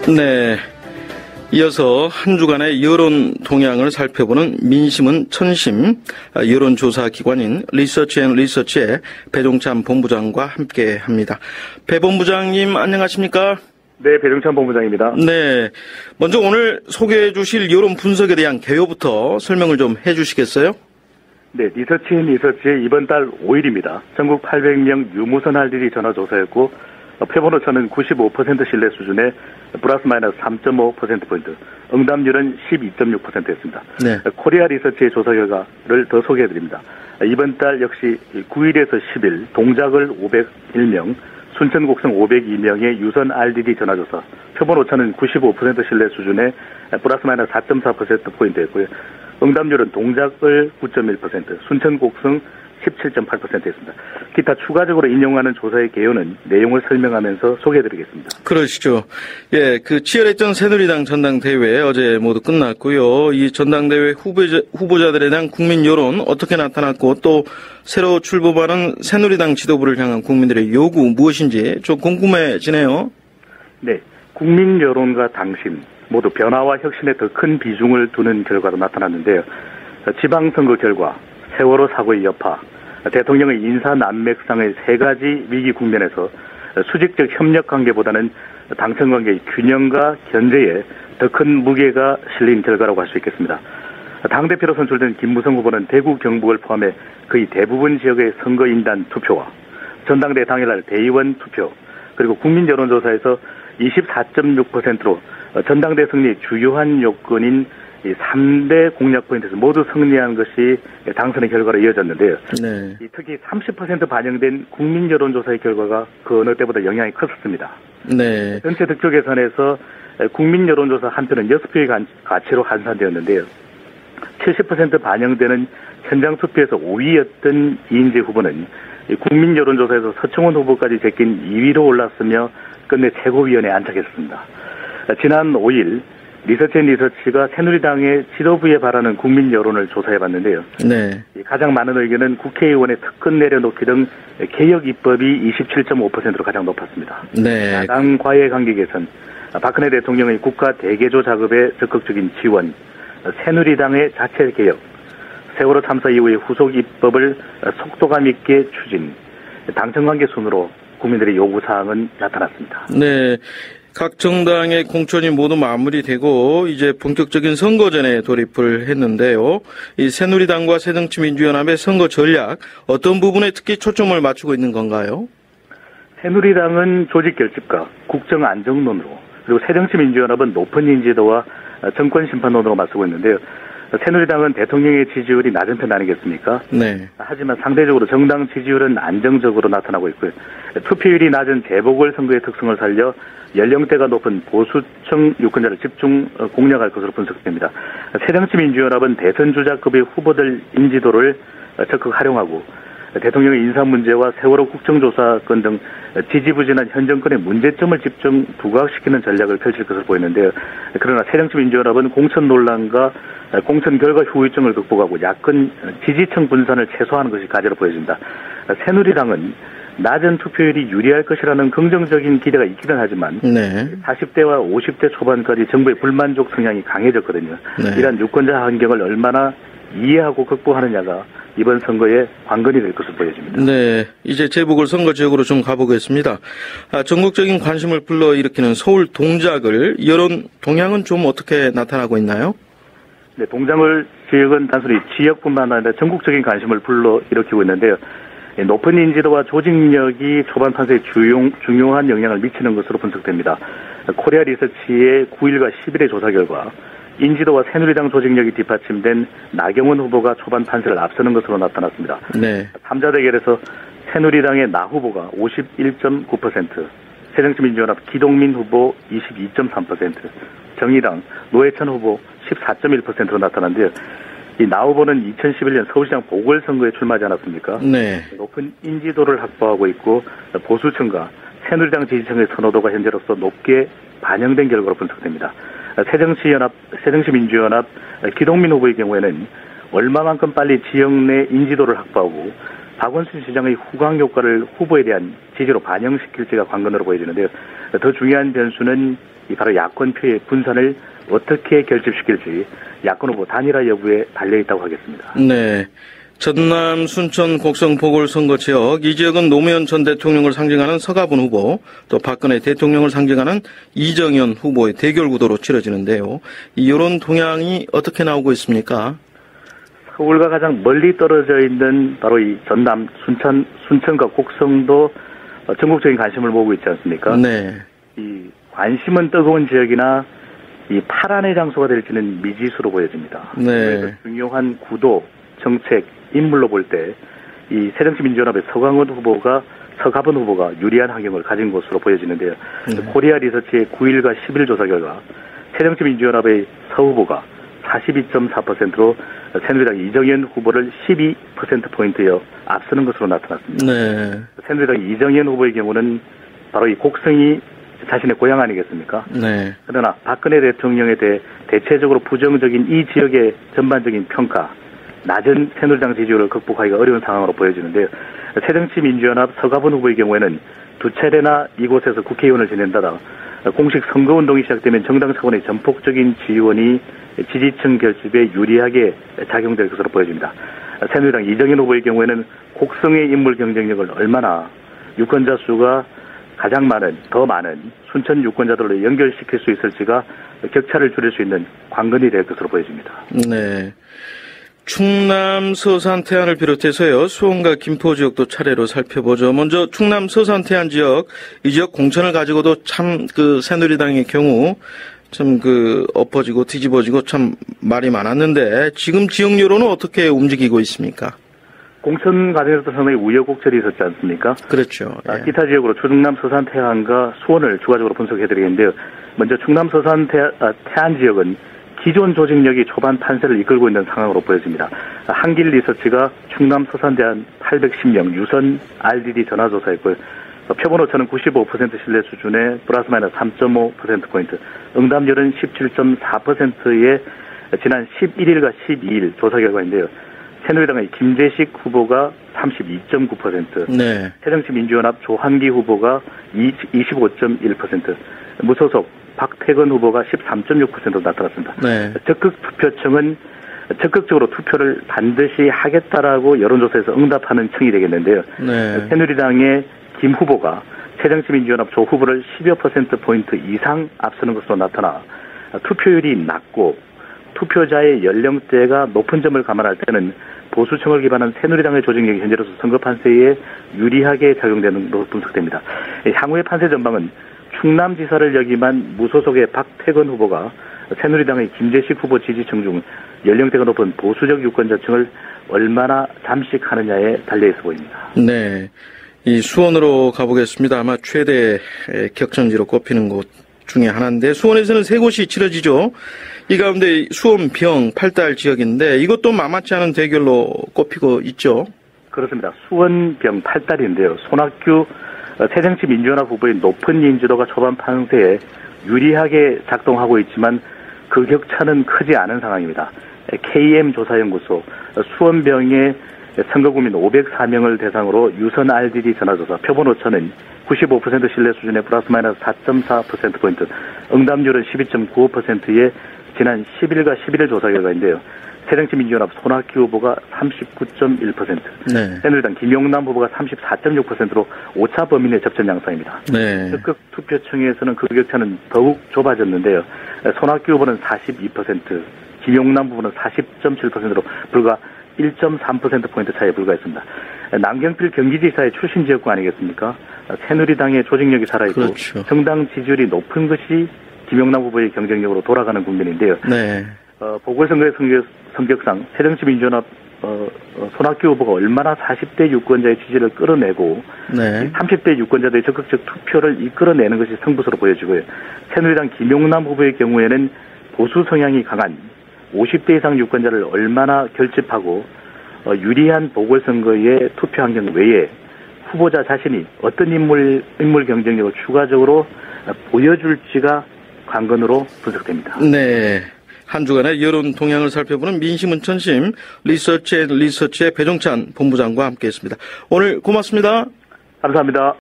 네. 이어서 한 주간의 여론 동향을 살펴보는 민심은 천심 여론조사 기관인 리서치앤리서치의 배종찬 본부장과 함께합니다. 배 본부장님 안녕하십니까? 네, 배종찬 본부장입니다. 네, 먼저 오늘 소개해 주실 여론 분석에 대한 개요부터 설명을 좀 해주시겠어요? 네, 리서치앤리서치의 이번 달 5일입니다. 전국 800명 유무선 할일이 전화조사였고 표본 오차는 95% 신뢰 수준의 플러스 마이너스 3.5%포인트, 응답률은 12.6%였습니다. 네. 코리아 리서치의 조사 결과를 더 소개해드립니다. 이번 달 역시 9일에서 10일 동작을 501명, 순천 곡성 502명의 유선 RDD 전화조사, 표본 오차는 95% 신뢰 수준의 플러스 마이너스 4.4%포인트였고요. 응답률은 동작을 9.1%, 순천 곡성 17.8%였습니다. 기타 추가적으로 인용하는 조사의 개요는 내용을 설명하면서 소개해드리겠습니다. 그러시죠. 예, 그 치열했던 새누리당 전당대회 어제 모두 끝났고요. 이 전당대회 후보자들에 대한 국민 여론 어떻게 나타났고 또 새로 출범하는 새누리당 지도부를 향한 국민들의 요구 무엇인지 좀 궁금해지네요. 네, 국민 여론과 당심 모두 변화와 혁신에 더 큰 비중을 두는 결과로 나타났는데요. 지방선거 결과, 세월호 사고의 여파, 대통령의 인사 난맥상의 세 가지 위기 국면에서 수직적 협력 관계보다는 당청 관계의 균형과 견제에 더 큰 무게가 실린 결과라고 할 수 있겠습니다. 당대표로 선출된 김무성 후보는 대구 경북을 포함해 거의 대부분 지역의 선거인단 투표와 전당대 당일날 대의원 투표, 그리고 국민 여론조사에서 24.6%로 전당대 승리의 주요한 요건인 이 3대 공약 포인트에서 모두 승리한 것이 당선의 결과로 이어졌는데요. 네. 특히 30% 반영된 국민 여론조사의 결과가 그 어느 때보다 영향이 컸었습니다. 네. 전체 득표 계산에서 국민 여론조사 한 표는 6표의 가치로 환산되었는데요. 70% 반영되는 현장 투표에서 5위였던 이인재 후보는 국민 여론조사에서 서청원 후보까지 제낀 2위로 올랐으며 끝내 최고위원회에 안착했습니다. 지난 5일 리서치앤리서치가 새누리당의 지도부에 바라는 국민 여론을 조사해봤는데요. 네. 가장 많은 의견은 국회의원의 특권 내려놓기 등 개혁 입법이 27.5%로 가장 높았습니다. 네. 야당 과외 관계 개선, 박근혜 대통령의 국가 대개조 작업에 적극적인 지원, 새누리당의 자체 개혁, 세월호 참사 이후의 후속 입법을 속도감 있게 추진, 당청 관계 순으로 국민들의 요구사항은 나타났습니다. 네. 각 정당의 공천이 모두 마무리되고 이제 본격적인 선거전에 돌입을 했는데요. 이 새누리당과 새정치민주연합의 선거 전략 어떤 부분에 특히 초점을 맞추고 있는 건가요? 새누리당은 조직결집과 국정안정론으로, 그리고 새정치민주연합은 높은 인지도와 정권심판론으로 맞서고 있는데요. 새누리당은 대통령의 지지율이 낮은 편 아니겠습니까? 네. 하지만 상대적으로 정당 지지율은 안정적으로 나타나고 있고요. 투표율이 낮은 재보궐선거의 특성을 살려 연령대가 높은 보수층 유권자를 집중 공략할 것으로 분석됩니다. 새정치민주연합은 대선 주자급의 후보들 인지도를 적극 활용하고 대통령의 인사 문제와 세월호 국정조사건 등 지지부진한 현 정권의 문제점을 집중 부각시키는 전략을 펼칠 것으로 보이는데요. 그러나 새정치민주연합은 공천 논란과 공천 결과 후유증을 극복하고 야권 지지층 분산을 최소화하는 것이 과제로 보여집니다. 새누리당은 낮은 투표율이 유리할 것이라는 긍정적인 기대가 있기는 하지만 네. 40대와 50대 초반까지 정부의 불만족 성향이 강해졌거든요. 네. 이러한 유권자 환경을 얼마나 이해하고 극복하느냐가 이번 선거에 관건이 될 것으로 보여집니다. 네, 이제 재보궐선거 지역으로 좀 가보겠습니다. 전국적인 관심을 불러일으키는 서울 동작을 여론 동향은 좀 어떻게 나타나고 있나요? 네, 동작을 지역은 단순히 지역뿐만 아니라 전국적인 관심을 불러일으키고 있는데요. 높은 인지도와 조직력이 초반 판세에 중요한 영향을 미치는 것으로 분석됩니다. 코리아 리서치의 9일과 10일의 조사 결과 인지도와 새누리당 조직력이 뒷받침된 나경원 후보가 초반 판세를 앞서는 것으로 나타났습니다. 네. 3자 대결에서 새누리당의 나 후보가 51.9%, 새정치민주연합 기동민 후보 22.3%, 정의당 노회찬 후보 14.1%로 나타났는데요. 이 나 후보는 2011년 서울시장 보궐선거에 출마하지 않았습니까? 네. 높은 인지도를 확보하고 있고 보수층과 새누리당 지지층의 선호도가 현재로서 높게 반영된 결과로 분석됩니다. 새정치민주연합 기동민 후보의 경우에는 얼마만큼 빨리 지역 내 인지도를 확보하고 박원순 시장의 후광 효과를 후보에 대한 지지로 반영시킬지가 관건으로 보여지는데요. 더 중요한 변수는 바로 야권표의 분산을 어떻게 결집시킬지 야권 후보 단일화 여부에 달려있다고 하겠습니다. 네. 전남, 순천, 곡성 보궐선거 지역, 이 지역은 노무현 전 대통령을 상징하는 서가분 후보, 또 박근혜 대통령을 상징하는 이정현 후보의 대결 구도로 치러지는데요. 이 여론 동향이 어떻게 나오고 있습니까? 서울과 가장 멀리 떨어져 있는 바로 이 전남, 순천과 곡성도 전국적인 관심을 모으고 있지 않습니까? 네. 이 관심은 뜨거운 지역이나 이 파란의 장소가 될지는 미지수로 보여집니다. 네. 중요한 구도, 정책, 인물로 볼 때 이 새정치민주연합의 서가분 후보가 유리한 환경을 가진 것으로 보여지는데요. 코리아 리서치의 9일과 10일 조사 결과 새정치민주연합의 서 후보가 42.4%로 새누리당 이정현 후보를 12%포인트여 앞서는 것으로 나타났습니다. 네. 새누리당 이정현 후보의 경우는 바로 이 곡성이 자신의 고향 아니겠습니까? 네. 그러나 박근혜 대통령에 대해 대체적으로 부정적인 이 지역의 전반적인 평가, 낮은 새누리당 지지율을 극복하기가 어려운 상황으로 보여지는데요. 새정치민주연합 서가분 후보의 경우에는 두 차례나 이곳에서 국회의원을 지낸다다 공식 선거운동이 시작되면 정당 차원의 전폭적인 지원이 지지층 결집에 유리하게 작용될 것으로 보여집니다. 새누리당 이정현 후보의 경우에는 곡성의 인물 경쟁력을 얼마나 유권자 수가 가장 더 많은 순천 유권자들로 연결시킬 수 있을지가 격차를 줄일 수 있는 관건이 될 것으로 보여집니다. 네. 충남 서산 태안을 비롯해서요, 수원과 김포 지역도 차례로 살펴보죠. 먼저 충남 서산 태안 지역, 이 지역 공천을 가지고도 참 새누리당의 경우 참 엎어지고 뒤집어지고 참 말이 많았는데 지금 지역 여론은 어떻게 움직이고 있습니까? 공천 과정에서도 상당히 우여곡절이 있었지 않습니까? 그렇죠. 예. 기타 지역으로 충남 서산 태안과 수원을 추가적으로 분석해드리겠는데요. 먼저 충남 서산 태안 지역은 기존 조직력이 초반 판세를 이끌고 있는 상황으로 보여집니다. 한길 리서치가 충남 서산 태안 810명 유선 RDD 전화조사했고요. 표본 오차는 95% 신뢰 수준의 플러스 마이너스 3.5%포인트, 응답률은 17.4%의 지난 11일과 12일 조사 결과인데요. 새누리당의 김재식 후보가 32.9%, 네. 새정치민주연합 조한기 후보가 25.1%, 무소속 박태근 후보가 13.6%로 나타났습니다. 네. 적극 투표층은 적극적으로 투표를 반드시 하겠다라고 여론조사에서 응답하는 층이 되겠는데요. 네. 새누리당의 김 후보가 새정치민주연합 조 후보를 10여 %포인트 이상 앞서는 것으로 나타나 투표율이 낮고 투표자의 연령대가 높은 점을 감안할 때는 보수층을 기반한 새누리당의 조직력이 현재로서 선거 판세에 유리하게 작용되는 것으로 분석됩니다. 향후의 판세 전망은 충남지사를 역임한 무소속의 박태근 후보가 새누리당의 김재식 후보 지지층 중 연령대가 높은 보수적 유권자층을 얼마나 잠식하느냐에 달려있어 보입니다. 네. 이 수원으로 가보겠습니다. 아마 최대 격전지로 꼽히는 곳 중에 하나인데 수원에서는 세 곳이 치러지죠. 이 가운데 수원, 병, 팔달 지역인데 이것도 만만치 않은 대결로 꼽히고 있죠. 그렇습니다. 수원, 병, 팔달인데요. 손학규 새정치민주연합 후보의 높은 인지도가 초반 판세에 유리하게 작동하고 있지만 그 격차는 크지 않은 상황입니다. KM조사연구소 수원병의 선거구민 504명을 대상으로 유선 RDD 전화조사 표본 오차는 95% 신뢰 수준의 플러스 마이너스 4.4%포인트, 응답률은 12.95%의 지난 10일과 11일 조사 결과인데요. 새정치민주연합 손학규 후보가 39.1%, 네. 새누리당 김용남 후보가 34.6%로 오차 범위 내 접전 양상입니다. 네. 적극 투표층에서는 그 격차는 더욱 좁아졌는데요. 손학규 후보는 42%, 김용남 후보는 40.7%로 불과 1.3%포인트 차이에 불과했습니다. 남경필 경기지사의 출신 지역구 아니겠습니까? 새누리당의 조직력이 살아있고 그렇죠. 정당 지지율이 높은 것이 김용남 후보의 경쟁력으로 돌아가는 국면인데요. 네. 보궐선거의 성격상 새정치민주연합 손학규 후보가 얼마나 40대 유권자의 지지를 끌어내고 네. 30대 유권자들의 적극적 투표를 이끌어내는 것이 승부수로 보여지고요. 새누리당 김용남 후보의 경우에는 보수 성향이 강한 50대 이상 유권자를 얼마나 결집하고 유리한 보궐선거의 투표 환경 외에 후보자 자신이 어떤 인물 경쟁력을 추가적으로 보여줄지가 관건으로 분석됩니다. 네. 한 주간의 여론 동향을 살펴보는 민심은천심 리서치의 배종찬 본부장과 함께했습니다. 오늘 고맙습니다. 감사합니다.